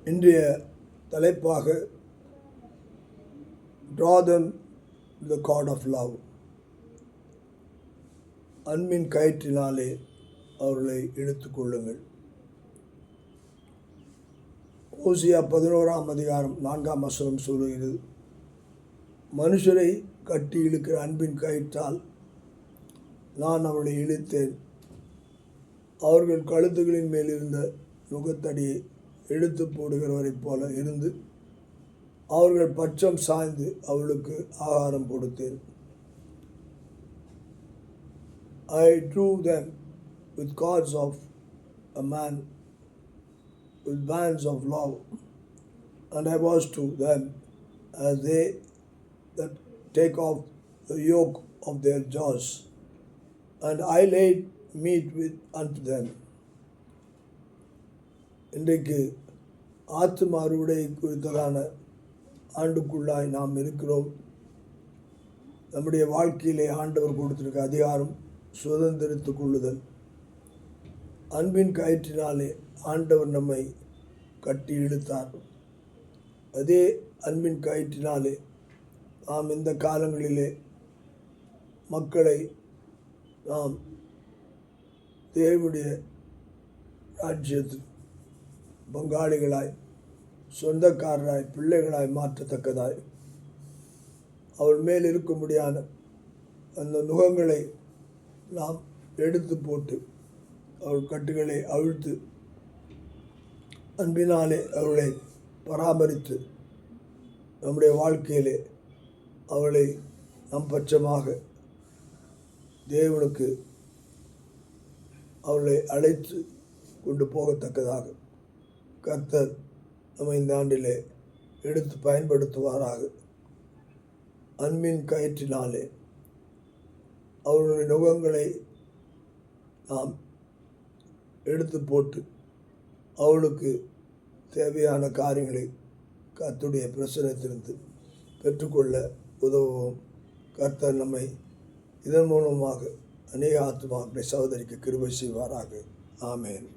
இன்றைய தலைப்பாக draw them to the cord of love. அன்பின் கயிற்றினாலே அவர்களை இழுத்து கொள்ளுங்கள். ஓசியா 11ஆம் அதிகாரம் 4ஆம் வசனம் சொல்லுகிறது, மனுஷரை கட்டி இழுக்கிற அன்பின் கயிற்றால் நான் அவளை இழுத்தேன். அவர்கள் கழுத்துகளின் மேல் இருந்த நுகத்தடியை எடுத்து போடுகிறவரைப் போல இருந்து அவர்கள் பட்சம் சாய்ந்து அவளுக்கு ஆகாரம் கொடுத்தேன். I drew them with cords of a man, with bands of love, and I was to them as they that take off the yoke of their jaws, and I laid meat unto them. இன்றைக்கு ஆத்தும அறுவடை குறித்ததான ஆண்டுக்குள்ளாய் நாம் இருக்கிறோம். நம்முடைய வாழ்க்கையிலே ஆண்டவர் கொடுத்திருக்க அதிகாரம் சுதந்திரித்துக் கொள்ளுதல். அன்பின் கயிற்றினாலே ஆண்டவர் நம்மை கட்டி இழுத்தார். அதே அன்பின் கயிற்றினாலே நாம் இந்த காலங்களிலே மக்களை நாம் தேவனுடைய ராஜ்யத்தில் பங்காளிகளாய், சொந்தக்காரராய், பிள்ளைகளாய் மாற்றத்தக்கதாய் அவள் மேல் இருக்கும்படியான அந்த நுகங்களை நாம் எடுத்து போட்டு அவள் கட்டுகளை அவிழ்த்து அன்பினாலே அவளை பராமரித்து நம்முடைய வாழ்க்கையிலே அவளை நம் பட்சமாக தேவனுக்கு அவளை அழைத்து கொண்டு போகத்தக்கதாக கர்த்தர் நம்ம இந்த ஆண்டிலே எடுத்து பயன்படுத்துவாராக. அன்பின் கயிற்றினாலே அவருடைய நுகங்களை நாம் எடுத்து போட்டு அவளுக்கு தேவையான காரியங்களை கர்த்தருடைய பிரசன்னத்திலிருந்து பெற்றுக்கொள்ள உதவுவோம். கர்த்தர் நம்மை இதன் மூலமாக அநேக ஆத்துமாக்களை சகோதரிக்க கிருபை செய்வாராக. ஆமென்.